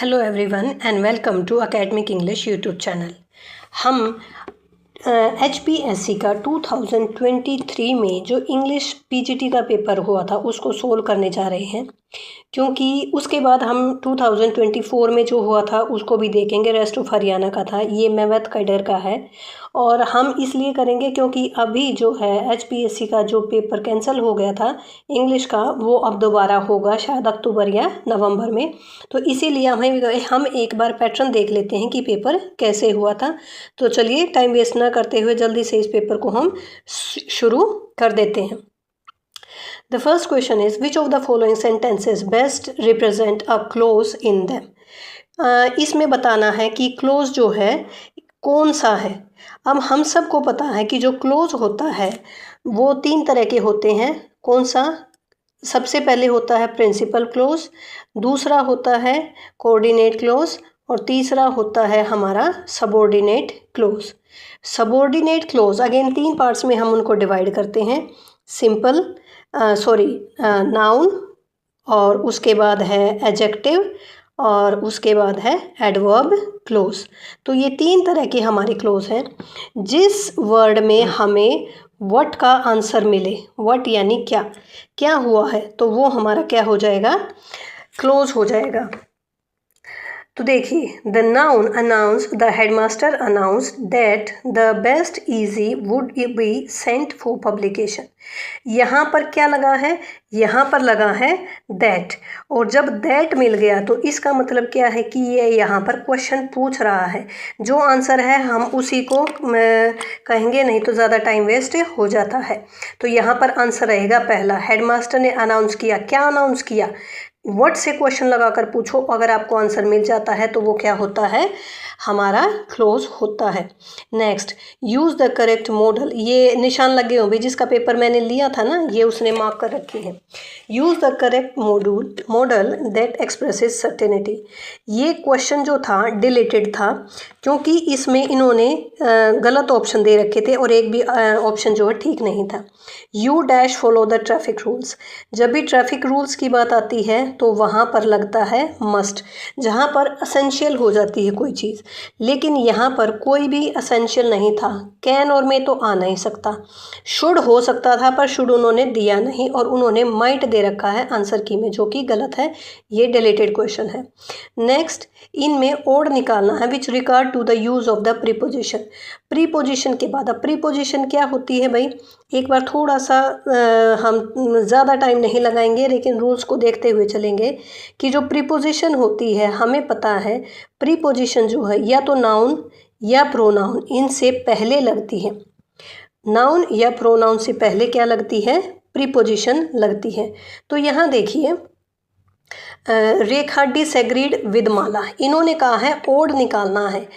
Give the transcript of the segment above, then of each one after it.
Hello everyone and welcome to academic English YouTube channel. हम HPSC का 2023 में जो इंग्लिश PGT का पेपर हुआ था उसको सोल्व करने जा रहे हैं, क्योंकि उसके बाद हम 2024 में जो हुआ था उसको भी देखेंगे। रेस्ट ऑफ हरियाणा का था, ये मेवत कैडर का है। और हम इसलिए करेंगे क्योंकि अभी जो है HPSC का जो पेपर कैंसिल हो गया था इंग्लिश का, वो अब दोबारा होगा शायद अक्टूबर या नवंबर में। तो इसीलिए हम एक बार पैटर्न देख लेते हैं कि पेपर कैसे हुआ था। तो चलिए टाइम वेस्ट ना करते हुए जल्दी से इस पेपर को हम शुरू कर देते हैं। The first question is, which of the following sentences best represent a clause in them? इसमें बताना है कि क्लोज जो है कौन सा है। अब हम सबको पता है कि जो क्लोज होता है वो 3 तरह के होते हैं। कौन सा? सबसे पहले होता है प्रिंसिपल क्लोज, दूसरा होता है कोऑर्डिनेट क्लोज और तीसरा होता है हमारा subordinate close. Subordinate close again 3 parts में हम उनको डिवाइड करते हैं। सिंपल नाउन, और उसके बाद है एडजेक्टिव, और उसके बाद है एडवर्ब क्लोज। तो ये 3 तरह के हमारे क्लोज हैं। जिस वर्ड में हमें व्हाट का आंसर मिले, व्हाट यानी क्या, क्या हुआ है, तो वो हमारा क्या हो जाएगा, क्लोज हो जाएगा। तो देखिए, the noun announce, the headmaster announce that the best easy would be sent for publication. यहाँ पर क्या लगा है, यहाँ पर लगा है दैट, और जब दैट मिल गया तो इसका मतलब क्या है कि ये यहाँ पर क्वेश्चन पूछ रहा है। जो आंसर है हम उसी को कहेंगे, नहीं तो ज़्यादा टाइम वेस्ट हो जाता है। तो यहाँ पर आंसर रहेगा पहला, हेडमास्टर ने अनाउंस किया। क्या अनाउंस किया? व्हाट से क्वेश्चन लगाकर पूछो, अगर आपको आंसर मिल जाता है तो वो क्या होता है, हमारा क्लोज होता है। Next, use the correct model. ये निशान लगे होंगे, जिसका पेपर मैंने लिया था ना ये उसने मार्क कर रखे हैं। Use the correct model that expresses certainty. ये क्वेश्चन जो था डिलीटेड था, क्योंकि इसमें इन्होंने गलत ऑप्शन दे रखे थे और एक भी ऑप्शन जो है ठीक नहीं था। You dash follow the traffic rules. जब भी ट्रैफिक रूल्स की बात आती है तो वहाँ पर लगता है मस्ट, जहाँ पर असेंशियल हो जाती है कोई चीज़, लेकिन यहाँ पर कोई भी असेंशियल नहीं था। कैन और में तो आ नहीं सकता। शुड हो सकता था पर शुड उन्होंने दिया नहीं, और उन्होंने माइट दे रखा है आंसर की में, जो कि गलत है। ये डिलीटेड क्वेश्चन है। नेक्स्ट, इनमें ओड निकालना है which regard to the use of the preposition. Preposition के बाद, अब प्रीपोजिशन क्या होती है भाई, एक बार थोड़ा सा हम ज़्यादा टाइम नहीं लगाएंगे लेकिन रूल्स को देखते हुए चलेंगे कि जो प्रीपोजिशन होती है, हमें पता है प्रीपोजिशन जो है या तो नाउन या प्रोनाउन, इनसे पहले लगती है। नाउन या प्रोनाउन से पहले क्या लगती है, प्रीपोजिशन लगती है। तो यहाँ देखिए, रेखा डिसएग्रीड विद माला, इन्होंने कहा है ओड निकालना है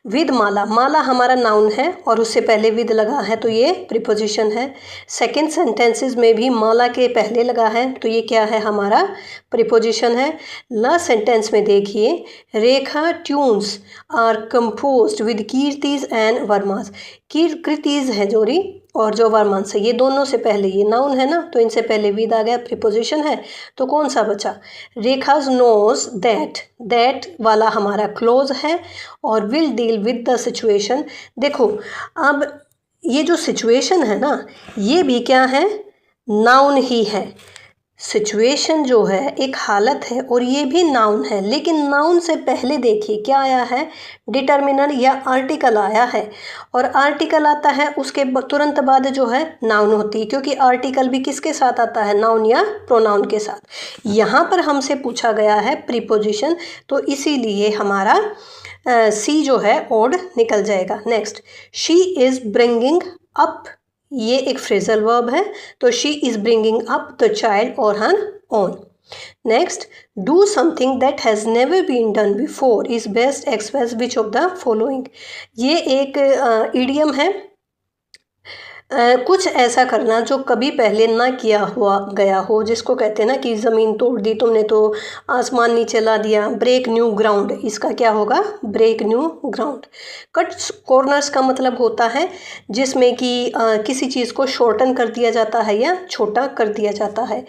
विद माला। माला हमारा नाउन है और उससे पहले विद लगा है, तो ये प्रीपोजिशन है। सेकंड सेंटेंसेस में भी माला के पहले लगा है, तो ये क्या है, हमारा प्रीपोजिशन है। लास्ट सेंटेंस में देखिए, Rekha tunes are composed with Kirti's and Varma's. Kirti's है जोरी और जो वर्मांस है, ये दोनों से पहले, ये नाउन है ना, तो इनसे पहले विद आ गया, प्रीपोजिशन है। तो कौन सा बचा, रेखाज नोज दैट, दैट वाला हमारा क्लोज है, और will deal with the situation. देखो, अब ये जो सिचुएशन है ना, ये भी क्या है, नाउन ही है। सिचुएशन जो है एक हालत है और ये भी नाउन है, लेकिन नाउन से पहले देखिए क्या आया है, डिटर्मिनर या आर्टिकल आया है, और आर्टिकल आता है उसके तुरंत बाद जो है नाउन होती है, क्योंकि आर्टिकल भी किसके साथ आता है, नाउन या प्रोनाउन के साथ। यहाँ पर हमसे पूछा गया है प्रीपोजिशन, तो इसीलिए हमारा सी जो है ओड निकल जाएगा। Next, she is bringing up, ये एक फ्रेजल वर्ब है, तो she is bringing up the child और her own. Next, do something that has never been done before is best express which of the following. ये एक idiom है, कुछ ऐसा करना जो कभी पहले ना किया हुआ गया हो, जिसको कहते हैं ना कि ज़मीन तोड़ दी तुमने तो आसमान नीचे ला दिया। ब्रेक न्यू ग्राउंड, इसका क्या होगा? Break new ground. Cut corners का मतलब होता है जिसमें कि किसी चीज़ को शॉर्टन कर दिया जाता है या छोटा कर दिया जाता है।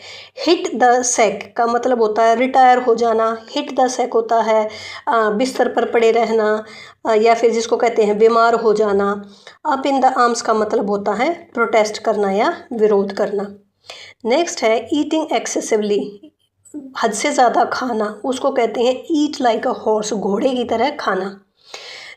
हिट द सैक का मतलब होता है रिटायर हो जाना। हिट द सैक होता है बिस्तर पर पड़े रहना, या फिर जिसको कहते हैं बीमार हो जाना। अप इन द आर्म्स का मतलब होता है प्रोटेस्ट करना या विरोध करना। नेक्स्ट है ईटिंग एक्सेसिवली, हद से ज़्यादा खाना, उसको कहते हैं ईट लाइक अ हॉर्स, घोड़े की तरह खाना।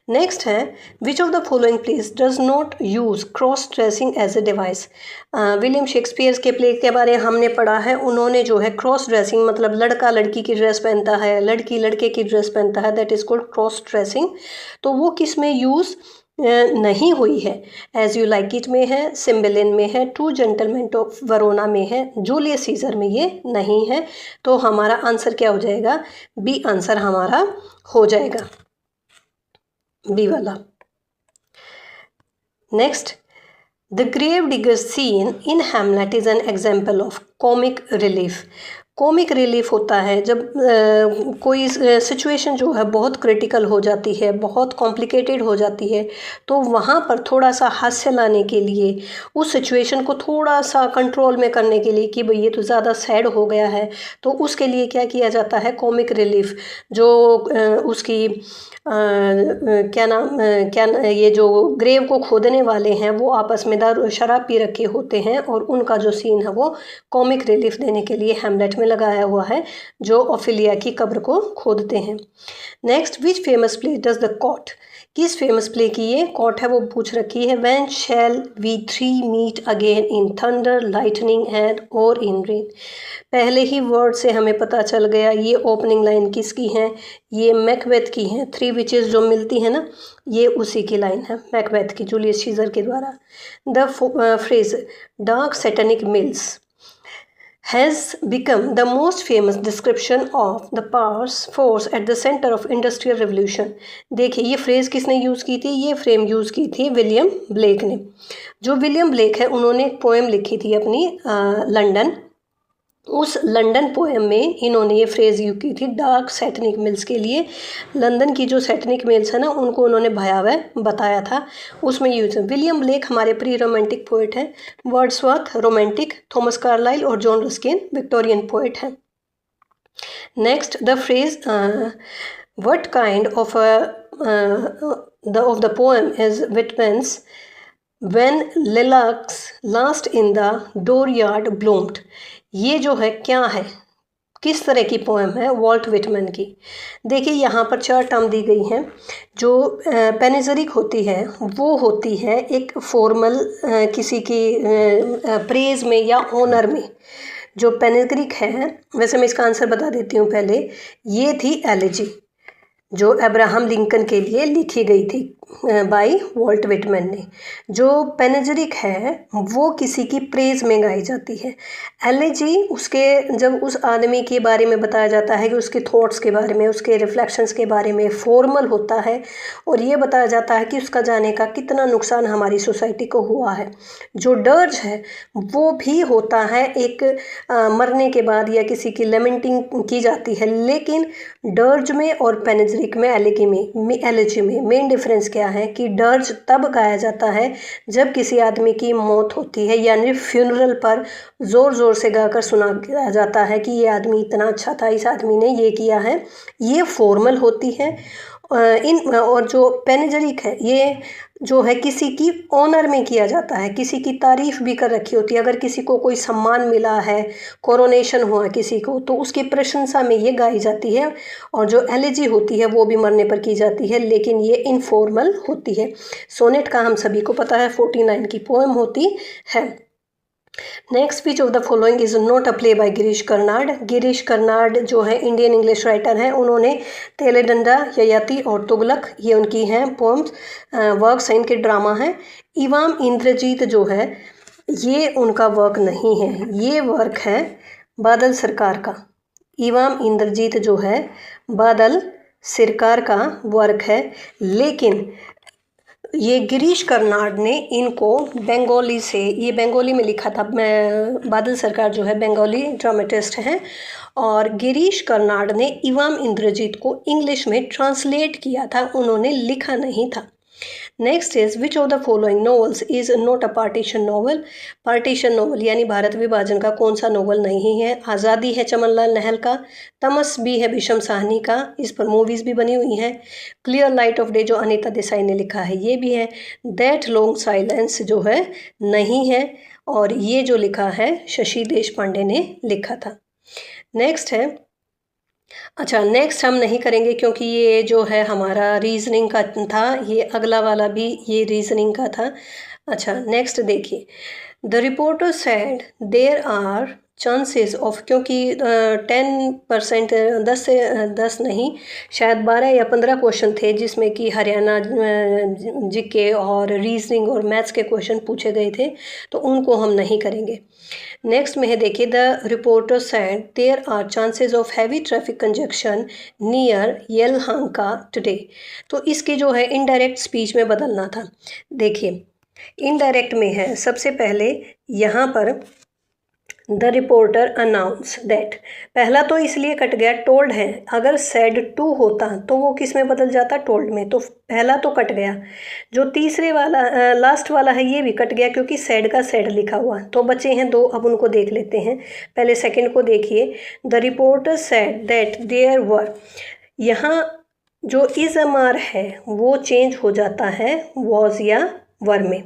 नेक्स्ट है which of the following place does not use cross dressing as a device. William Shakespeare के प्ले के बारे में हमने पढ़ा है, उन्होंने जो है क्रॉस ड्रेसिंग मतलब लड़का लड़की की ड्रेस पहनता है, लड़की लड़के की ड्रेस पहनता है, that is called cross dressing. तो वो किस में यूज़ नहीं हुई है? एज यू लाइक इट में है, सिम्बेलिन में है, टू जेंटलमैन ऑफ वरोना में है, जूलियस सीजर में ये नहीं है। तो हमारा आंसर क्या हो जाएगा? बी आंसर हमारा हो जाएगा, बी वाला। Next, the grave digger scene in Hamlet is an example of comic relief. Comic relief होता है जब कोई सिचुएशन जो है बहुत क्रिटिकल हो जाती है, बहुत कॉम्प्लिकेटेड हो जाती है, तो वहाँ पर थोड़ा सा हास्य लाने के लिए, उस सिचुएशन को थोड़ा सा कंट्रोल में करने के लिए कि भाई ये तो ज़्यादा सैड हो गया है, तो उसके लिए क्या किया जाता है? Comic relief. जो उसकी क्या नाम ये जो ग्रेव को खोदने वाले हैं वो आपस में शराब पी रखे होते हैं, और उनका जो सीन है वो कॉमिक रिलीफ देने के लिए हैमलेट में लगाया हुआ है, जो ओफिलिया की कब्र को खोदते हैं। Next, which famous play does the quote, किस फेमस प्ले की ये कॉट है वो पूछ रखी है। When shall we three meet again in thunder lightning and और इन रेन। पहले ही वर्ड से हमें पता चल गया ये ओपनिंग लाइन किसकी है? ये मैकबेथ की है। थ्री विचेस जो मिलती है ना, ये उसी की लाइन है, मैकबेथ की, जूलियस सीजर के द्वारा। The phrase dark satanic mills has become the most famous description of the force at the center of industrial revolution। देखिए ये फ्रेज़ किसने यूज़ की थी? ये फ्रेम यूज़ की थी विलियम ब्लेक ने। जो विलियम ब्लेक है उन्होंने एक पोएम लिखी थी अपनी लंदन, उस लंदन पोएम में इन्होंने ये फ्रेज़ यूज़ की थी डार्क सैटेनिक मिल्स के लिए। लंदन की जो सैटेनिक मिल्स है ना, उनको उन्होंने भयावह बताया था, उसमें यूज़ है। विलियम ब्लेक हमारे प्री रोमांटिक पोइट हैं, वर्ड्सवर्थ रोमांटिक, थॉमस कार्लाइल और जॉन रस्किन विक्टोरियन पोइट हैं। Next, the phrase what kind of the poem is Whitman's when lilacs last in the dooryard bloomed. ये जो है क्या है, किस तरह की पोएम है? वॉल्ट विटमैन की। देखिए यहाँ पर 4 टर्म दी गई हैं। जो पैनेजेरिक होती है वो होती है एक फॉर्मल किसी की प्रेज में या ऑनर में। जो पैनेजेरिक है, वैसे मैं इसका आंसर बता देती हूँ पहले, ये थी एलेजी जो अब्राहम लिंकन के लिए लिखी गई थी बाय वॉल्ट विटमैन ने। जो पैनेजेरिक है वो किसी की प्रेज में गाई जाती है। एलेजी उसके जब उस आदमी के बारे में बताया जाता है कि उसके थॉट्स के बारे में, उसके रिफ्लेक्शंस के बारे में, फॉर्मल होता है, और ये बताया जाता है कि उसका जाने का कितना नुकसान हमारी सोसाइटी को हुआ है। जो डर्ज है वो भी होता है एक मरने के बाद या किसी की लेमेंटिंग की जाती है, लेकिन डर्ज में और पैनेजेरिक में एलेजी में मेन डिफरेंस क्या है कि डर्ज तब गाया जाता है जब किसी आदमी की मौत होती है, यानी फ्यूनरल पर ज़ोर ज़ोर से गाकर सुना जाता है कि ये आदमी इतना अच्छा था, इस आदमी ने ये किया है। ये फॉर्मल होती है। और जो पैनेजेरिक है ये जो है किसी की ऑनर में किया जाता है, किसी की तारीफ़ भी कर रखी होती है। अगर किसी को कोई सम्मान मिला है, कोरोनेशन हुआ किसी को, तो उसकी प्रशंसा में ये गाई जाती है। और जो एलेजी होती है वो भी मरने पर की जाती है, लेकिन ये इनफॉर्मल होती है। सोनेट का हम सभी को पता है 49 की पोएम होती है। Next, which of the following is not a play by Girish Karnad. Girish Karnad जो है इंडियन इंग्लिश राइटर हैं, उन्होंने तेलेडंडा, ययाति और तुगलक ये उनकी हैं पोम्स, वर्क्स हैं, इनके ड्रामा हैं। इवाम इंद्रजीत जो है ये उनका वर्क नहीं है, ये वर्क है बादल सरकार का। इवाम इंद्रजीत जो है बादल सरकार का वर्क है, लेकिन ये गिरीश कर्नाड ने इनको बंगाली से, ये बंगाली में लिखा था, बादल सरकार जो है बंगाली ड्रामेटिस्ट हैं, और गिरीश कर्नाड ने इवाम इंद्रजीत को इंग्लिश में ट्रांसलेट किया था, उन्होंने लिखा नहीं था। Next is which of the following novels is not a partition novel. Partition novel यानी भारत विभाजन का कौन सा नॉवल नहीं है? आज़ादी है चमनलाल नहल का, तमस भी है भीषम साहनी का, इस पर मूवीज़ भी बनी हुई हैं। क्लियर लाइट ऑफ डे जो अनीता देसाई ने लिखा है ये भी है। दैट लॉन्ग साइलेंस जो है नहीं है, और ये जो लिखा है शशि देशपांडे ने लिखा था। नेक्स्ट है, अच्छा नेक्स्ट हम नहीं करेंगे क्योंकि ये जो है हमारा रीजनिंग का था, ये अगला वाला भी ये रीजनिंग का था। अच्छा नेक्स्ट देखिए, the reporter said there are chances of, क्योंकि 10%, 10 से 10 नहीं शायद 12 या 15 क्वेश्चन थे जिसमें कि हरियाणा जीके और रीजनिंग और मैथ्स के क्वेश्चन पूछे गए थे, तो उनको हम नहीं करेंगे। नेक्स्ट में है देखिए, the reporter said there are chances of heavy traffic congestion near Yelahanka today, तो इसकी जो है इनडायरेक्ट स्पीच में बदलना था। देखिए इनडायरेक्ट में है, सबसे पहले यहाँ पर द रिपोर्टर अनाउंस दैट, पहला तो इसलिए कट गया, टोल्ड है, अगर सेड टू होता तो वो किस में बदल जाता? टोल्ड में, तो पहला तो कट गया। जो तीसरे वाला लास्ट वाला है ये भी कट गया क्योंकि सेड का सेड लिखा हुआ, तो बचे हैं दो, अब उनको देख लेते हैं। पहले सेकंड को देखिए, the reporter said that there were, यहाँ जो इज एम आर है वो चेंज हो जाता है वॉज या वर में,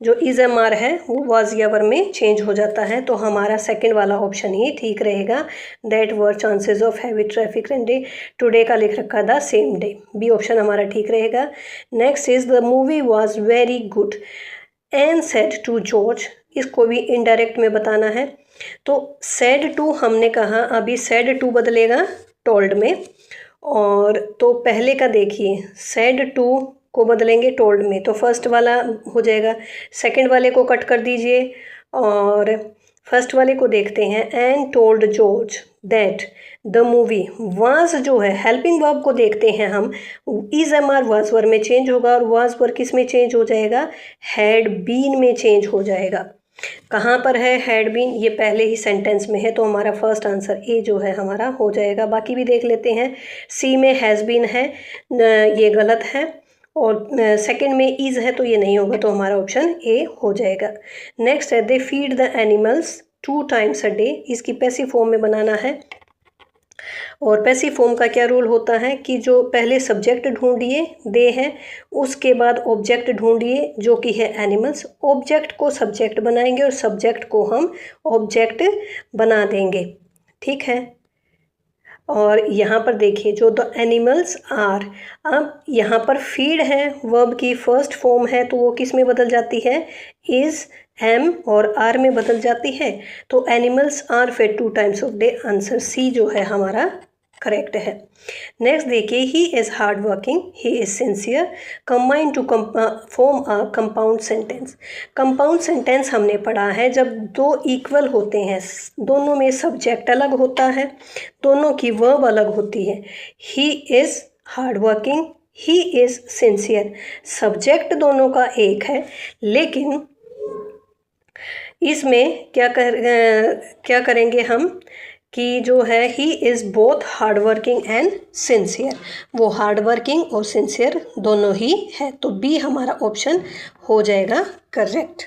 जो इज एम आर है वो वॉज या वर में चेंज हो जाता है, तो हमारा सेकंड वाला ऑप्शन ही ठीक रहेगा। That were chances of heavy traffic day, today का लिख रखा the same day, B option हमारा ठीक रहेगा। Next is the movie was very good and said to George, इसको भी इनडायरेक्ट में बताना है, तो सेड टू हमने कहा, अभी सेड टू बदलेगा टोल्ड में, और तो पहले का देखिए सेड टू को बदलेंगे टोल्ड में, तो फर्स्ट वाला हो जाएगा, सेकंड वाले को कट कर दीजिए और फर्स्ट वाले को देखते हैं। And told George that the movie was, जो है हेल्पिंग वर्ब को देखते हैं हम, is am are was were में चेंज होगा, और वाज वर किस में चेंज हो जाएगा? हैड बीन में चेंज हो जाएगा। कहाँ पर है हैड बीन? ये पहले ही सेंटेंस में है, तो हमारा फर्स्ट आंसर ए जो है हमारा हो जाएगा। बाकी भी देख लेते हैं, सी में हैज़ बीन है, ये गलत है, और सेकंड में इज़ है तो ये नहीं होगा, तो हमारा ऑप्शन ए हो जाएगा। नेक्स्ट है, they feed the animals 2 times a day, इसकी पैसिव फॉर्म में बनाना है, और पैसिव फॉर्म का क्या रूल होता है कि जो पहले सब्जेक्ट ढूंढिए दे है, उसके बाद ऑब्जेक्ट ढूंढिए जो कि है एनिमल्स, ऑब्जेक्ट को सब्जेक्ट बनाएंगे और सब्जेक्ट को हम ऑब्जेक्ट बना देंगे, ठीक है। और यहाँ पर देखिए जो द एनिमल्स आर, अब यहाँ पर फीड है, वर्ब की फर्स्ट फॉर्म है, तो वो किस में बदल जाती है? इज़, एम और आर में बदल जाती है, तो animals are fed 2 times of day, answer C जो है हमारा करेक्ट है। नेक्स्ट देखिए, he is hard working, he is sincere, combine to form a compound sentence. Compound sentence हमने पढ़ा है जब दो इक्वल होते हैं, दोनों में सब्जेक्ट अलग होता है, दोनों की वर्ब अलग होती है। He is hard working, he is sincere, subject दोनों का एक है, लेकिन इसमें क्या करेंगे हम कि जो है he is both hard working and sincere, वो हार्ड वर्किंग और सिंसियर दोनों ही है, तो बी हमारा ऑप्शन हो जाएगा correct,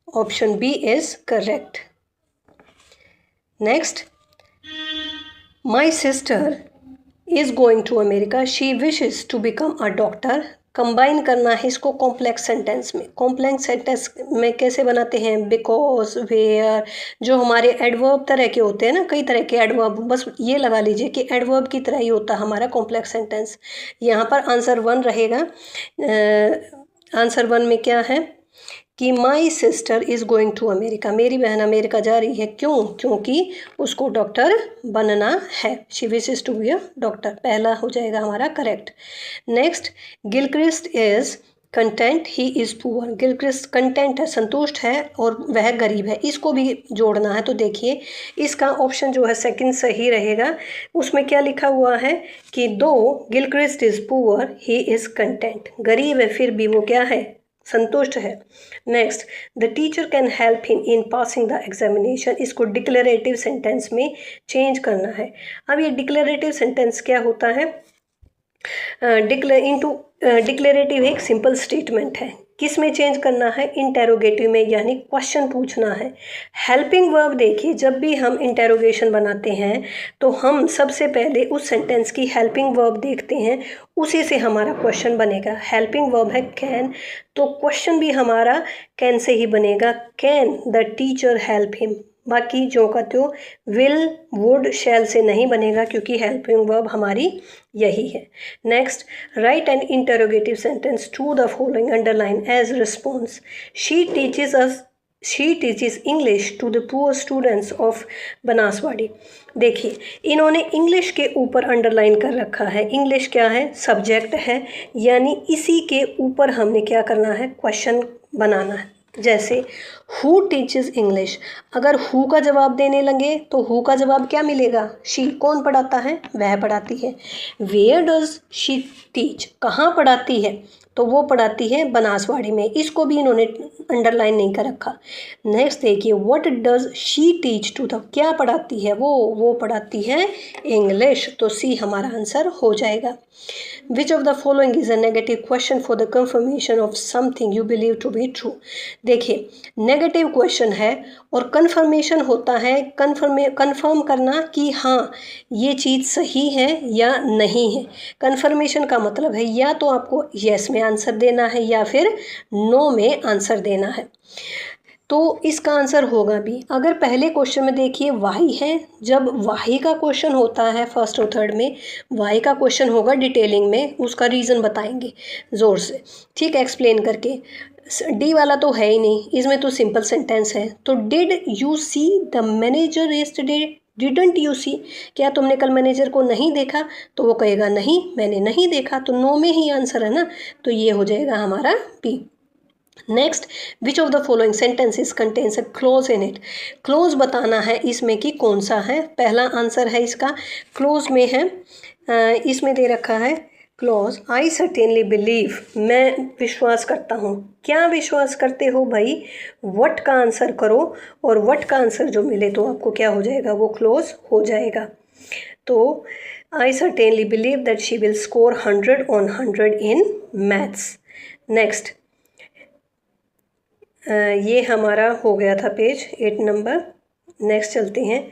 option B is correct. Next, my sister is going to America, she wishes to become a doctor, combine करना है इसको कॉम्प्लेक्स सेंटेंस में। कॉम्प्लेक्स सेंटेंस में कैसे बनाते हैं? बिकॉज, वेयर, जो हमारे एडवर्ब तरह के होते हैं ना, कई तरह के एडवर्ब, बस ये लगा लीजिए कि एडवर्ब की तरह ही होता हमारा कॉम्प्लेक्स सेंटेंस। यहाँ पर आंसर 1 रहेगा। आंसर 1 में क्या है कि my sister is going to America, मेरी बहन अमेरिका जा रही है, क्यों? क्योंकि उसको डॉक्टर बनना है, she wishes to be a doctor, पहला हो जाएगा हमारा correct. Next, Gilchrist is content, he is poor. Gilchrist content है, संतुष्ट है और वह गरीब है, इसको भी जोड़ना है। तो देखिए इसका ऑप्शन जो है सेकंड सही रहेगा। उसमें क्या लिखा हुआ है कि दो Gilchrist is poor he is content, गरीब है फिर भी वो क्या है, संतुष्ट है। Next, the teacher can help him in passing the examination, इसको डिक्लेरेटिव सेंटेंस में चेंज करना है। अब ये डिक्लेरेटिव सेंटेंस क्या होता है, डिक्लेरेटिव एक सिंपल स्टेटमेंट है, किस में चेंज करना है, इंटेरोगेटिव में, यानी क्वेश्चन पूछना है। हेल्पिंग वर्ब देखिए, जब भी हम इंटेरोगेशन बनाते हैं तो हम सबसे पहले उस सेंटेंस की हेल्पिंग वर्ब देखते हैं, उसी से हमारा क्वेश्चन बनेगा। हेल्पिंग वर्ब है कैन, तो क्वेश्चन भी हमारा कैन से ही बनेगा, can the teacher help him. बाकी जो का त्यों विल, वुड, शैल से नहीं बनेगा क्योंकि हेल्पिंग वर्ब हमारी यही है। Next, write an interrogative sentence to the following, underline as response. She teaches English to the poor students of Banaswadi. देखिए इन्होंने इंग्लिश के ऊपर अंडरलाइन कर रखा है। इंग्लिश क्या है, सब्जेक्ट है, यानी इसी के ऊपर हमने क्या करना है, क्वेश्चन बनाना है। जैसे हु टीचेस इंग्लिश, अगर हु का जवाब देने लगे तो हु का जवाब क्या मिलेगा, शी, कौन पढ़ाता है, वह पढ़ाती है। वेयर डज शी टीच, कहाँ पढ़ाती है, तो वो पढ़ाती है बनासवाड़ी में, इसको भी इन्होंने अंडरलाइन नहीं कर रखा। नेक्स्ट देखिए, what does she teach to the, क्या पढ़ाती है वो पढ़ाती है इंग्लिश, तो सी हमारा आंसर हो जाएगा। Which of the following is a negative question for the confirmation of something you believe to be true. देखिए नेगेटिव क्वेश्चन है और कंफर्मेशन होता है कंफर्म करना कि हाँ ये चीज़ सही है या नहीं है। कंफर्मेशन का मतलब है या तो आपको यस में आंसर देना है या फिर नो में आंसर देना है। तो इसका आंसर होगा भी। अगर पहले क्वेश्चन में देखिए वाही है, जब वाही का क्वेश्चन होता है फर्स्ट और थर्ड में, वाही का क्वेश्चन होगा डिटेलिंग में, उसका रीज़न बताएंगे ज़ोर से, ठीक है, एक्सप्लेन करके। डी वाला तो है ही नहीं, इसमें तो सिंपल सेंटेंस है। तो did you see the manager yesterday, didn't you see, क्या तुमने कल मैनेजर को नहीं देखा, तो वो कहेगा नहीं मैंने नहीं देखा, तो नो में ही आंसर है ना, तो ये हो जाएगा हमारा B. Next, which of the following sentences contains a clause in it. Clause बताना है इसमें कि कौन सा है। पहला आंसर है इसका क्लोज में है, इसमें दे रखा है क्लोज, आई सर्टेनली बिलीव, मैं विश्वास करता हूँ। क्या विश्वास करते हो भाई, वट का आंसर करो और वट का आंसर जो मिले तो आपको क्या हो जाएगा, वो क्लोज हो जाएगा। तो I certainly believe that she will score 100 on 100 in maths. Next, ये हमारा हो गया था पेज 8 नंबर। नेक्स्ट चलते हैं,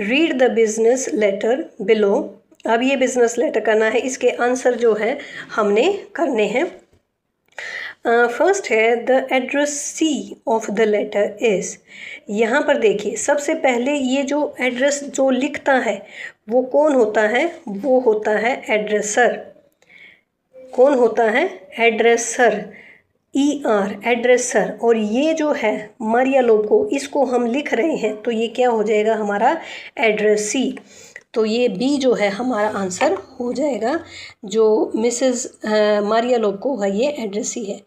read the business letter below. अब ये बिजनेस लेटर करना है, इसके आंसर जो है हमने करने हैं। फर्स्ट है the address C of the letter is. यहाँ पर देखिए सबसे पहले ये जो एड्रेस जो लिखता है वो कौन होता है, वो होता है एड्रेसर। कौन होता है, एड्रेसर, ER, एड्रेसर। और ये जो है मारिया लोबो, इसको हम लिख रहे हैं तो ये क्या हो जाएगा हमारा एड्रेसी। तो ये बी जो है हमारा आंसर हो जाएगा, जो मिसेस मारिया लोबो है ये एड्रेसी है।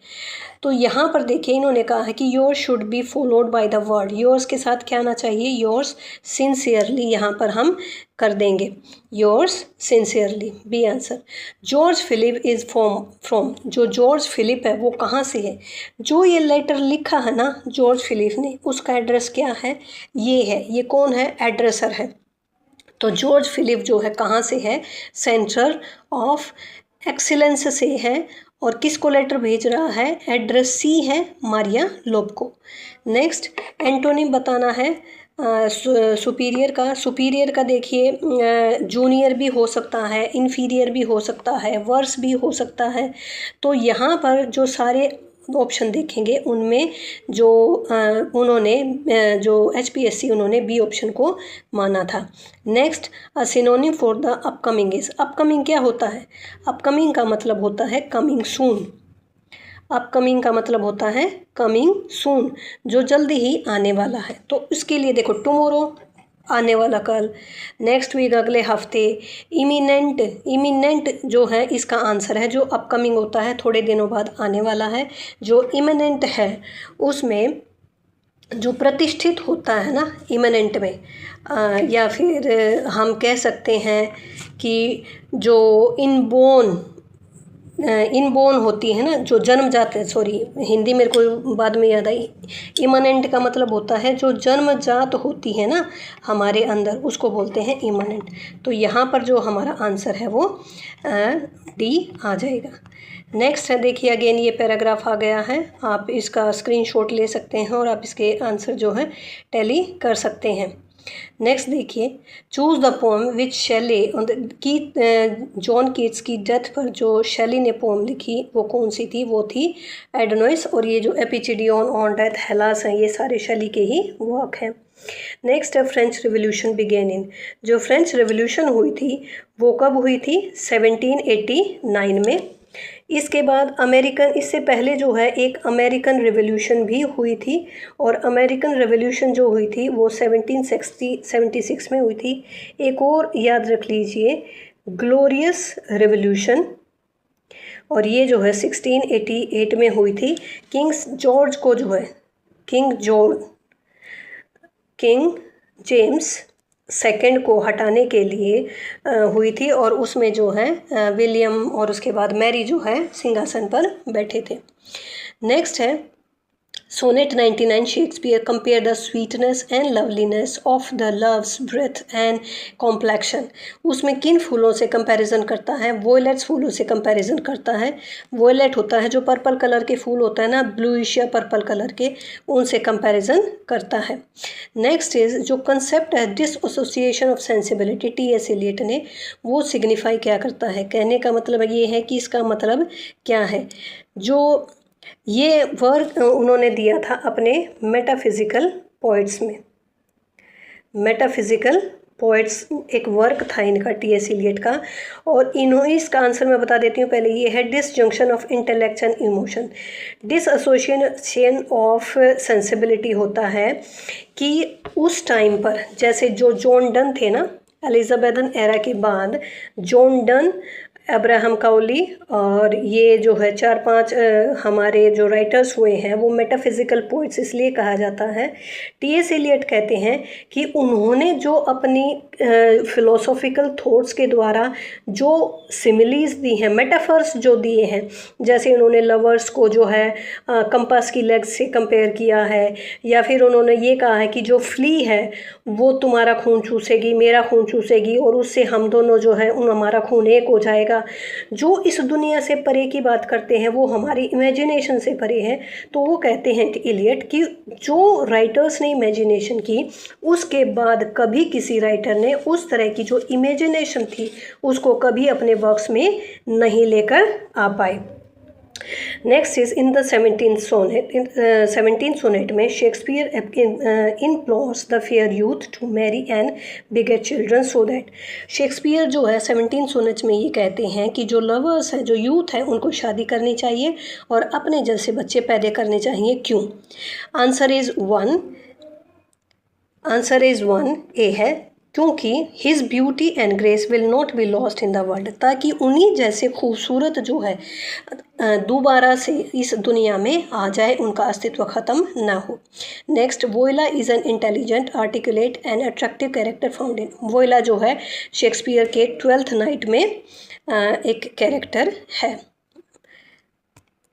तो यहाँ पर देखिए इन्होंने कहा है कि yours should be followed by the word, yours के साथ क्या आना चाहिए, योर्स सिंसियरली, यहाँ पर हम कर देंगे yours sincerely, B answer. George Philip is from, जो जॉर्ज फिलिप है वो कहाँ से है, जो ये लेटर लिखा है ना जॉर्ज फिलिप ने, उसका एड्रेस क्या है, ये है, ये कौन है, एड्रेसर है। तो जॉर्ज फिलिप जो है कहाँ से है, सेंटर ऑफ एक्सीलेंस से है, और किसको लेटर भेज रहा है, एड्रेस सी है मारिया लोबो। नेक्स्ट, एंटोनिम बताना है सुपीरियर का। सुपीरियर का देखिए जूनियर भी हो सकता है, इन्फीरियर भी हो सकता है, वर्स भी हो सकता है। तो यहाँ पर जो सारे ऑप्शन देखेंगे उनमें जो उन्होंने जो HPSC उन्होंने बी ऑप्शन को माना था। Next, a synonym for the upcoming is. Upcoming क्या होता है, अपकमिंग का मतलब होता है कमिंग सून। अपकमिंग का मतलब होता है कमिंग सून, जो जल्दी ही आने वाला है। तो इसके लिए देखो टुमारो आने वाला कल, नेक्स्ट वीक अगले हफ्ते। इमिनेंट जो है इसका आंसर है जो अपकमिंग होता है, थोड़े दिनों बाद आने वाला है। जो इमिनेंट है उसमें जो प्रतिष्ठित होता है ना इमिनेंट में, या फिर हम कह सकते हैं कि जो इनबोर्न होती है ना, जो जन्मजात है, सॉरी हिंदी मेरे को बाद में याद आई। इमिनेंट का मतलब होता है जो जन्मजात होती है ना हमारे अंदर, उसको बोलते हैं इमिनेंट। तो यहाँ पर जो हमारा आंसर है वो डी आ जाएगा। नेक्स्ट है, देखिए अगेन ये पैराग्राफ आ गया है, आप इसका स्क्रीनशॉट ले सकते हैं और आप इसके आंसर जो है टैली कर सकते हैं। नेक्स्ट देखिए, चूज़ द पोम विच शैली की जॉन कीट्स की डेथ पर जो शैली ने पोम लिखी वो कौन सी थी? वो थी एडोनिस। और ये जो एपिचिडियन ऑन डेथ, हेलास हैं, ये सारे शैली के ही वर्क हैं। नेक्स्ट है, फ्रेंच रिवोल्यूशन बिगेन इन। जो फ्रेंच रिवोल्यूशन हुई थी वो कब हुई थी? 1789 में। इसके बाद अमेरिकन, इससे पहले जो है एक अमेरिकन रिवोल्यूशन भी हुई थी, और अमेरिकन रिवोल्यूशन जो हुई थी वो 1776 में हुई थी। एक और याद रख लीजिए, ग्लोरियस रिवोल्यूशन, और ये जो है 1688 में हुई थी। किंग जॉर्ज को जो है किंग जेम्स सेकंड को हटाने के लिए हुई थी, और उसमें जो है विलियम और उसके बाद मैरी जो है सिंहासन पर बैठे थे। नेक्स्ट है, sonnet 99 Shakespeare compare the sweetness and loveliness of the love's breath and complexion. उसमें किन फूलों से कंपैरिजन करता है? वोयलेट्स फूलों से कंपैरिजन करता है। वोयलेट होता है जो पर्पल कलर के फूल होता है ना, ब्लूइश या पर्पल कलर के, उनसे कंपैरिजन करता है। नेक्स्ट इज, जो कंसेप्ट है dissociation of sensibility, T S. Eliot ने, वो सिग्निफाई क्या करता है? कहने का मतलब ये है कि इसका मतलब क्या है? जो ये वर्क उन्होंने दिया था अपने मेटाफिजिकल पोइट्स में। मेटाफिजिकल पोइट्स एक वर्क था इनका, टी.एस. एलियट का। और इसका आंसर मैं बता देती हूँ पहले, ये है disjunction of intellect and emotion. Dissociation of sensibility होता है कि उस टाइम पर, जैसे जो जॉन डन थे ना, एलिजाबेथन एरा के बाद जॉन डन, अब्राहम काउली, और ये जो है 4-5 हमारे जो राइटर्स हुए हैं वो मेटाफिजिकल पोइट्स इसलिए कहा जाता है। टी.एस. एलियट कहते हैं कि उन्होंने जो अपनी फिलोसॉफिकल थॉट्स के द्वारा जो सिमिलीज दी हैं, मेटाफर्स जो दिए हैं, जैसे उन्होंने लवर्स को जो है कंपास की लेग्स से कंपेयर किया है, या फिर उन्होंने ये कहा है कि जो फ्ली है वो तुम्हारा खून चूसेगी, मेरा खून चूसेगी, और उससे हम दोनों जो है हमारा खून एक हो जाएगा। जो इस दुनिया से परे की बात करते हैं वो हमारी इमेजिनेशन से परे है। तो वो कहते हैं एलियट कि जो राइटर्स ने इमेजिनेशन की, उसके बाद कभी किसी राइटर ने उस तरह की जो इमेजिनेशन थी उसको कभी अपने वर्क्स में नहीं लेकर आ पाए। Next is, in the 17th sonnet में Shakespeare implores the fair youth to marry and beget children so that. Shakespeare जो है 17 सोनेट्स में ये कहते हैं कि जो लवर्स हैं, जो यूथ हैं, उनको शादी करनी चाहिए और अपने जैसे बच्चे पैदा करने चाहिए। क्यों? आंसर इज वन ए है, क्योंकि his beauty and grace will not be lost in the world, ताकि उन्हीं जैसे खूबसूरत जो है दोबारा से इस दुनिया में आ जाए, उनका अस्तित्व ख़त्म ना हो। Next, voila is an intelligent, articulate and attractive character found in. Voila जो है शेक्सपियर के 12th नाइट में एक कैरेक्टर है।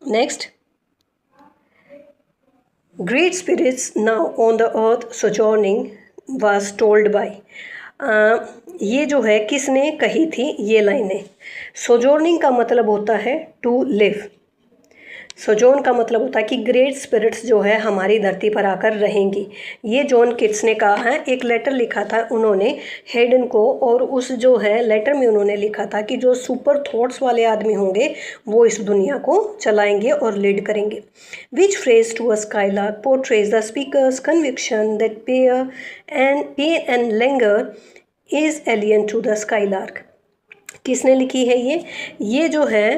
Next, great spirits now on the earth sojourning was told by। ये जो है किसने कही थी ये लाइनें? सोजोर्निंग का मतलब होता है टू लिव। सोजोन का मतलब होता है कि ग्रेट स्पिरिट्स जो है हमारी धरती पर आकर रहेंगी। ये जॉन किट्स ने कहा है। एक लेटर लिखा था उन्होंने हेडन को, और उस जो है लेटर में उन्होंने लिखा था कि जो सुपर थॉट्स वाले आदमी होंगे वो इस दुनिया को चलाएंगे और लीड करेंगे। Which phrase to a skylark portrays the speaker's conviction that pain and languor is alien to the skylark. किसने लिखी है ये जो है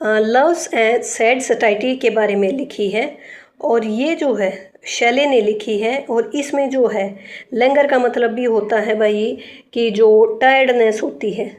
लव्स एंड सैड सोसाइटी के बारे में लिखी है। और ये जो है शैले ने लिखी है। और इसमें जो है लैंगर का मतलब भी होता है भाई कि जो टायर्डनेस होती है,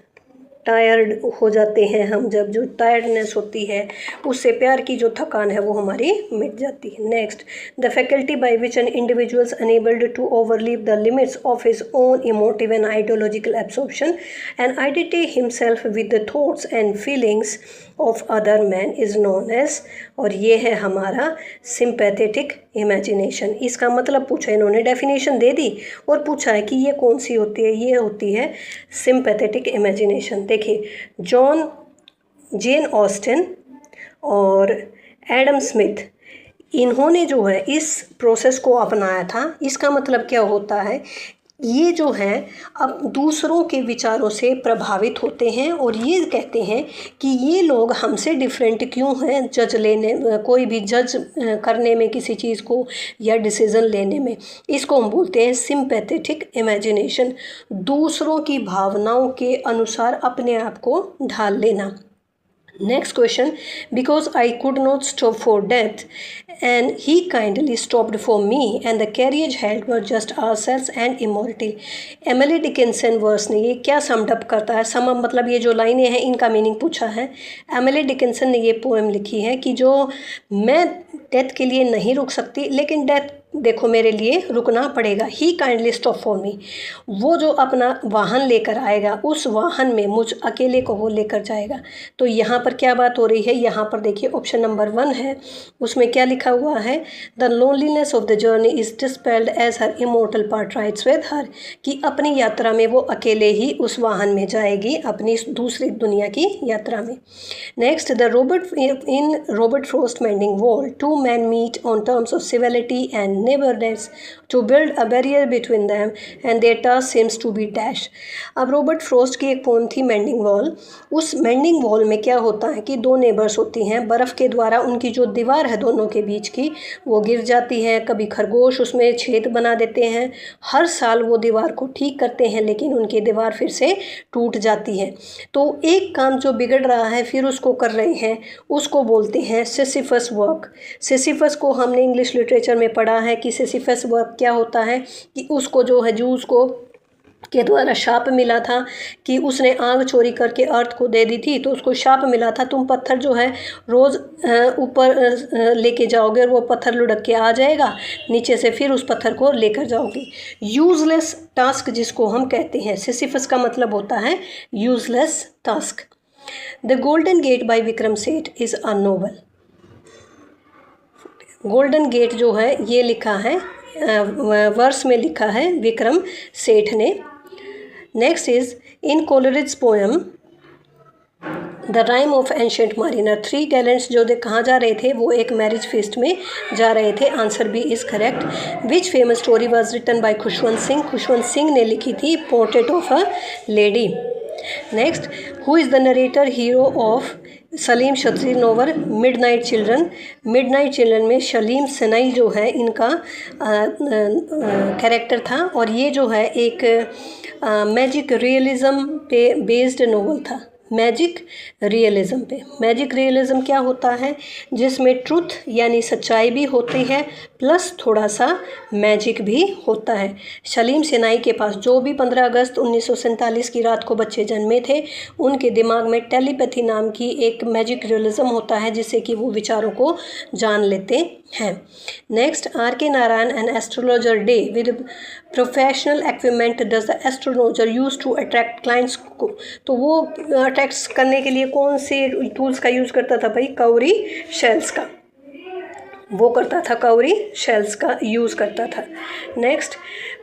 टायर्ड हो जाते हैं हम जब, जो टायर्डनेस होती है उससे प्यार की जो थकान है वो हमारी मिट जाती है। Next, the faculty by which an individuals enabled to overleap the limits of his own emotive and ideological absorption and identify himself with the thoughts and feelings of other man is known as, और ये है हमारा sympathetic imagination. इसका मतलब पूछा, इन्होंने definition दे दी और पूछा है कि ये कौन सी होती है, ये होती है सिंपैथेटिक इमेजिनेशन। देखिए, जेन ऑस्टिन और एडम स्मिथ, इन्होंने जो है इस प्रोसेस को अपनाया था। इसका मतलब क्या होता है, ये जो है अब दूसरों के विचारों से प्रभावित होते हैं और ये कहते हैं कि ये लोग हमसे डिफरेंट क्यों हैं जज लेने, कोई भी जज करने में किसी चीज़ को या डिसीज़न लेने में। इसको हम बोलते हैं सिंपैथेटिक इमेजिनेशन, दूसरों की भावनाओं के अनुसार अपने आप को ढाल लेना। Next question, because I could not stop for death and he kindly stopped for me and the carriage held were just ourselves and immortal। Emily Dickinson verse ने ये क्या समड अप करता है, सम मतलब ये जो लाइनें हैं इनका मीनिंग पूछा है। एमिली डिकिंसन ने ये पोएम लिखी है कि जो मैं डेथ के लिए नहीं रुक सकती लेकिन डेथ देखो मेरे लिए रुकना पड़ेगा। ही काइंडली स्टॉप फॉर मी, वो जो अपना वाहन लेकर आएगा उस वाहन में मुझ अकेले को वो लेकर जाएगा। तो यहाँ पर क्या बात हो रही है, यहाँ पर देखिए ऑप्शन नंबर 1 है, उसमें क्या लिखा हुआ है, the loneliness of the journey is dispelled as her immortal part rides with her, कि अपनी यात्रा में वो अकेले ही उस वाहन में जाएगी अपनी दूसरी दुनिया की यात्रा में। Next, the Robert Frost mending wall, two man meet on terms of civility and neighbors to build a barrier between them and their task seems to be dash। अब रॉबर्ट फ्रॉस्ट की एक पोम थी mending wall. उस mending wall में क्या होता है कि 2 नेबर्स होती हैं, बर्फ़ के द्वारा उनकी जो दीवार है दोनों के बीच की वो गिर जाती है, कभी खरगोश उसमें छेद बना देते हैं, हर साल वो दीवार को ठीक करते हैं लेकिन उनकी दीवार फिर से टूट जाती है। तो एक काम जो बिगड़ रहा है फिर उसको कर रहे हैं, उसको बोलते हैं सिसिफस वर्क। सिसिफस को हमने इंग्लिश लिटरेचर में पढ़ा है कि सिसिफस वर्क क्या होता है कि उसको जो है जूस को के द्वारा शाप मिला था कि उसने आग चोरी करके अर्थ को दे दी थी, तो उसको शाप मिला था तुम पत्थर जो है रोज़ ऊपर लेके जाओगे और वो पत्थर लुढ़क के आ जाएगा नीचे से, फिर उस पत्थर को लेकर जाओगे। यूजलेस टास्क जिसको हम कहते हैं, सिसिफस का मतलब होता है useless task. The golden gate by Vikram Seth is a novel. Golden gate जो है ये लिखा है वर्स में लिखा है विक्रम सेठ ने। Next is in Coleridge poem the rime of ancient mariner, 3 gallants जो कहाँ जा रहे थे वो एक मैरिज फीस्ट में जा रहे थे। Answer B is correct. Which famous story was written by Khushwant Singh, Khushwant Singh ने लिखी थी portrait of a lady. Next, who is the narrator hero of सलीम शत्री novel midnight children. Midnight children में सलीम सनाई जो है इनका कैरेक्टर था और ये जो है एक मैजिक रियलिज़म पे बेस्ड नोवेल था। मैजिक रियलिज़म पे, मैजिक रियलिज़म क्या होता है जिसमें ट्रुथ यानी सच्चाई भी होती है प्लस थोड़ा सा मैजिक भी होता है। सलीम सनाई के पास जो भी 15 अगस्त 1947 की रात को बच्चे जन्मे थे उनके दिमाग में टेलीपैथी नाम की एक मैजिक रियलिज़म होता है जिससे कि वो विचारों को जान लेते हैं। Next, R K Narayan an astrologer day with professional equipment does the astrologer use to attract clients को, तो वो अट्रैक्ट करने के लिए कौन से टूल्स का यूज़ करता था भाई, काउरी शेल्स का वो करता था, काउरी शेल्स का यूज़ करता था। Next,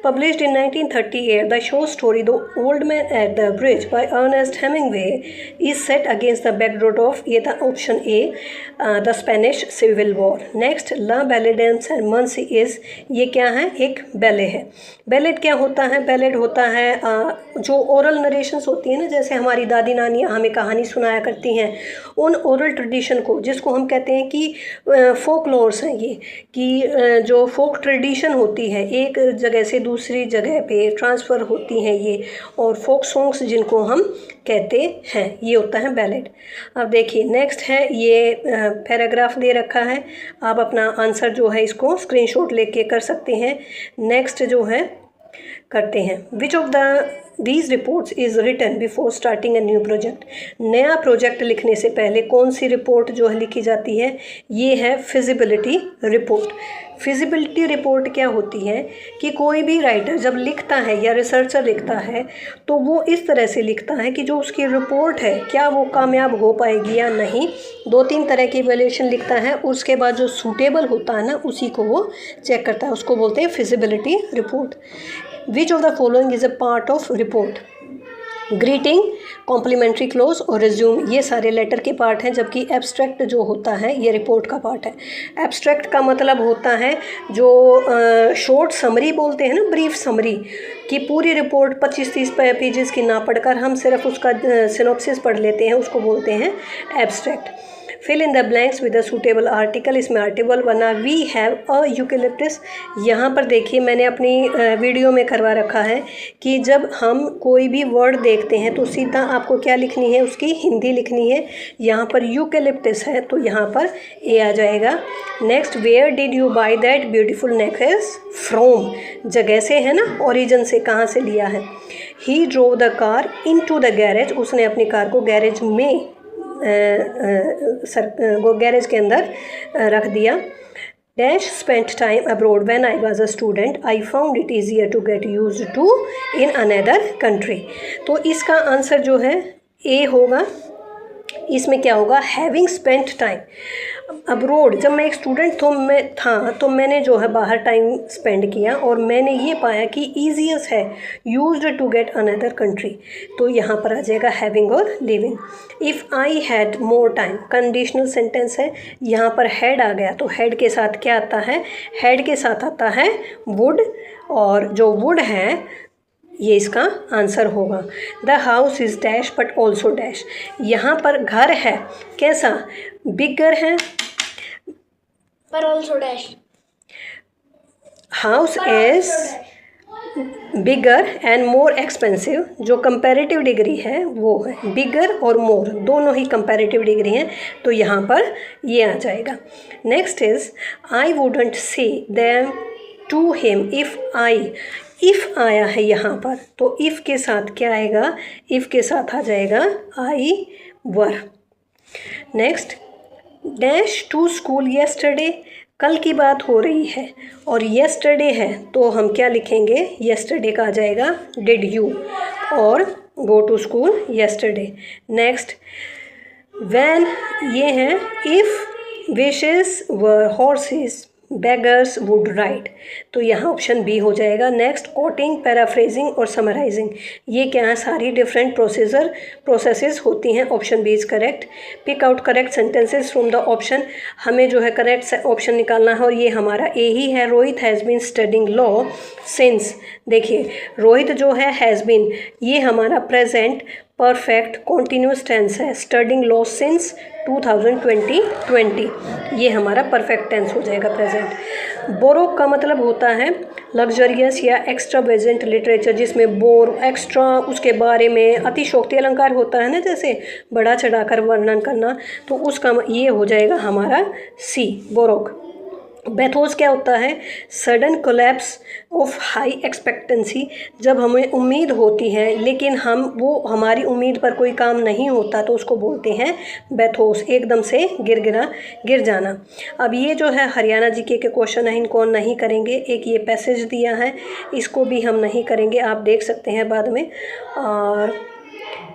published in 1938, the short story The Old Man at the Bridge by Ernest Hemingway is set against the backdrop of, ये था option A, the Spanish Civil War। Next, La Ballads and Mercy is, ये क्या है, एक ballet है। Ballad क्या होता है, बैलेड होता है जो ओरल नरेशंस होती है ना, जैसे हमारी दादी नानियाँ हमें कहानी सुनाया करती हैं, उन ओरल ट्रेडिशन को जिसको हम कहते हैं कि फोक लोर्स हैं ये, कि जो फोक ट्रेडिशन होती है एक जगह से दूसरी जगह पे ट्रांसफ़र होती हैं ये, और फोक सॉन्ग्स जिनको हम कहते हैं, ये होता है बैलेड। अब देखिए नेक्स्ट है, ये पैराग्राफ दे रखा है, आप अपना आंसर जो है इसको स्क्रीनशॉट लेके कर सकते हैं। नेक्स्ट जो है करते हैं, which of these reports is written before starting a new project. नया प्रोजेक्ट लिखने से पहले कौन सी रिपोर्ट जो है लिखी जाती है, ये है फिजिबिलिटी रिपोर्ट। फिजिबिलिटी रिपोर्ट क्या होती है कि कोई भी राइटर जब लिखता है या रिसर्चर लिखता है तो वो इस तरह से लिखता है कि जो उसकी रिपोर्ट है क्या वो कामयाब हो पाएगी या नहीं। 2-3 तरह की इवैल्यूएशन लिखता है, उसके बाद जो सूटेबल होता है ना उसी को वो चेक करता है, उसको बोलते हैं feasibility report. Which of the following is a part of report. Greeting, complimentary close और रिज्यूम, ये सारे लेटर के पार्ट हैं, जबकि एब्स्ट्रैक्ट जो होता है ये रिपोर्ट का पार्ट है। एब्स्ट्रैक्ट का मतलब होता है जो शॉर्ट समरी बोलते हैं ना, ब्रीफ समरी, कि पूरी रिपोर्ट 25-30 पेजेस की ना पढ़कर हम सिर्फ उसका सिनॉप्सिस पढ़ लेते हैं, उसको बोलते हैं abstract. Fill in the blanks with a suitable article, इसमें आर्टिकल बना वी हैव अ यूकेलिप्टस। यहाँ पर देखिए मैंने अपनी वीडियो में करवा रखा है कि जब हम कोई भी वर्ड देखते हैं तो सीधा आपको क्या लिखनी है, उसकी हिंदी लिखनी है। यहाँ पर यूकेलिप्टस है तो यहाँ पर ए आ जाएगा। Next, where did you buy that beautiful necklace from, जगह से है ना, ओरिजिन से, कहाँ से लिया है। He drove the car into the garage, उसने अपनी कार को गैरेज में गैरेज के अंदर रख दिया। Dash spent time abroad when I was a student, I found it easier to get used to in another country. तो इसका आंसर जो है ए होगा। इसमें क्या होगा, हैविंग स्पेंट टाइम अब्रोड, जब मैं एक स्टूडेंट तो मैंने जो है बाहर टाइम स्पेंड किया और मैंने ये पाया कि ईजीएस्ट है used to get another country, तो यहाँ पर आ जाएगा हैविंग और living. If I had more time, conditional sentence है, यहाँ पर हैड आ गया तो हैड के साथ क्या आता है, हैड के साथ आता है वुड, और जो वुड है ये इसका आंसर होगा। The house is dash but also dash, यहाँ पर घर है कैसा, बिगर है पर also dash. House is bigger and more expensive, जो कंपैरेटिव डिग्री है वो है बिगर और मोर, दोनों ही कंपैरेटिव डिग्री हैं, तो यहाँ पर ये आ जाएगा। Next is I wouldn't say them to him if I, if आया है यहाँ पर तो इफ़ के साथ क्या आएगा, इफ़ के साथ आ जाएगा I were. Next, dash to school yesterday, कल की बात हो रही है और येस्टरडे है तो हम क्या लिखेंगे, येस्टरडे का आ जाएगा डिड यू, और go to school yesterday. Next, when ये है if wishes were horses beggars would ride, तो यहाँ ऑप्शन बी हो जाएगा। नेक्स्ट, कोटिंग, पैराफ्रेजिंग और समराइजिंग, ये क्या है, सारी डिफरेंट प्रोसेसेस होती हैं, option B is correct. Pick out correct sentences from the option, हमें जो है करेक्ट ऑप्शन निकालना है और ये हमारा ए ही है। Rohit has been studying law since, देखिए रोहित जो है हैज़ बीन, ये हमारा प्रेजेंट परफेक्ट कॉन्टीन्यूस टेंस है, स्टडिंग लॉ सिंस 2020, ये हमारा परफेक्ट टेंस हो जाएगा प्रेजेंट। बोरोक का मतलब होता है लग्जरियस या एक्स्ट्रावेजेंट लिटरेचर, जिसमें बोर एक्स्ट्रा, उसके बारे में अतिशोक्ति अलंकार होता है ना, जैसे बढ़ा चढ़ाकर वर्णन करना, तो उसका ये हो जाएगा हमारा सी, बोरोक। बेथोस क्या होता है, sudden collapse of high expectancy, जब हमें उम्मीद होती है लेकिन हमारी उम्मीद पर कोई काम नहीं होता तो उसको बोलते हैं बेथोस, एकदम से गिर जाना। अब ये जो है हरियाणा जीके के क्वेश्चन है, इनको नहीं करेंगे। एक ये पैसेज दिया है, इसको भी हम नहीं करेंगे, आप देख सकते हैं बाद में, और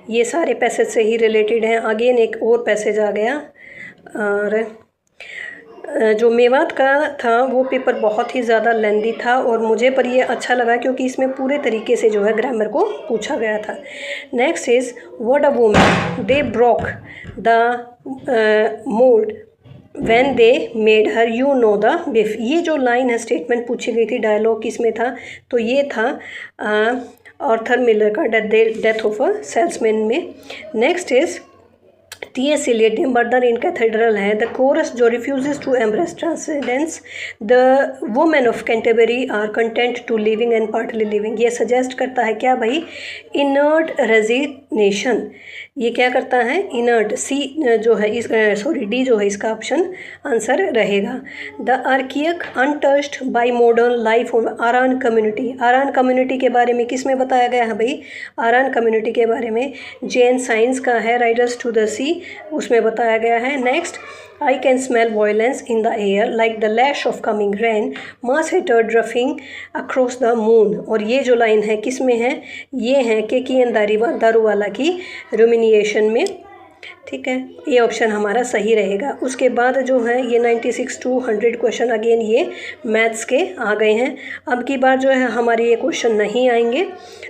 ये सारे पैसेज से ही रिलेटेड हैं। अगेन एक और पैसेज आ गया, और जो मेवात का था वो पेपर बहुत ही ज़्यादा लेंदी था और मुझे पर ये अच्छा लगा क्योंकि इसमें पूरे तरीके से जो है ग्रामर को पूछा गया था। Next is what a woman they broke the mould when they made her you know the biff, ये जो लाइन है स्टेटमेंट पूछी गई थी, डायलॉग किसमें था, तो ये था आर्थर मिलर का डेथ ऑफ अ सेल्समैन में। Next is T.S. Eliot murder in cathedral है। द कोरस जो refuses to embrace transcendence, the women of Canterbury are content to living and partly living. ये सजेस्ट करता है क्या भाई? Inert resignation. ये क्या करता है? इनर्ट। सी जो है इस डी जो है इसका ऑप्शन आंसर रहेगा। The archaic untouched by modern life of Aran community. Aran community के बारे में किस में बताया गया है भाई? आरान कम्युनिटी के बारे में जेन साइंस का है राइडर्स टू द सी, उसमें बताया गया है। Next, I can smell violence in the air like the lash of coming rain, mass hatred drifting across the moon. और ये जो लाइन है किस में है? ये है केकियन दारूवाला की रूमिनिएशन में। ठीक है, ये ऑप्शन हमारा सही रहेगा। उसके बाद जो है ये 96 to 100 क्वेश्चन अगेन ये मैथ्स के आ गए हैं। अब की बार जो है हमारे ये क्वेश्चन नहीं आएंगे,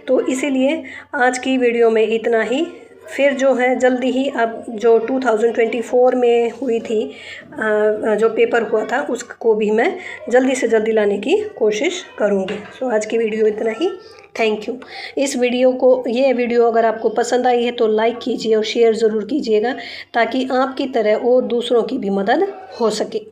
तो इसीलिए आज की वीडियो में इतना ही। फिर जो है जल्दी ही अब जो 2024 में हुई थी जो पेपर हुआ था उसको भी मैं जल्दी से जल्दी लाने की कोशिश करूँगी। सो आज की वीडियो इतना ही। Thank you. इस वीडियो को ये वीडियो अगर आपको पसंद आई है तो लाइक कीजिए और शेयर ज़रूर कीजिएगा ताकि आपकी तरह और दूसरों की भी मदद हो सके।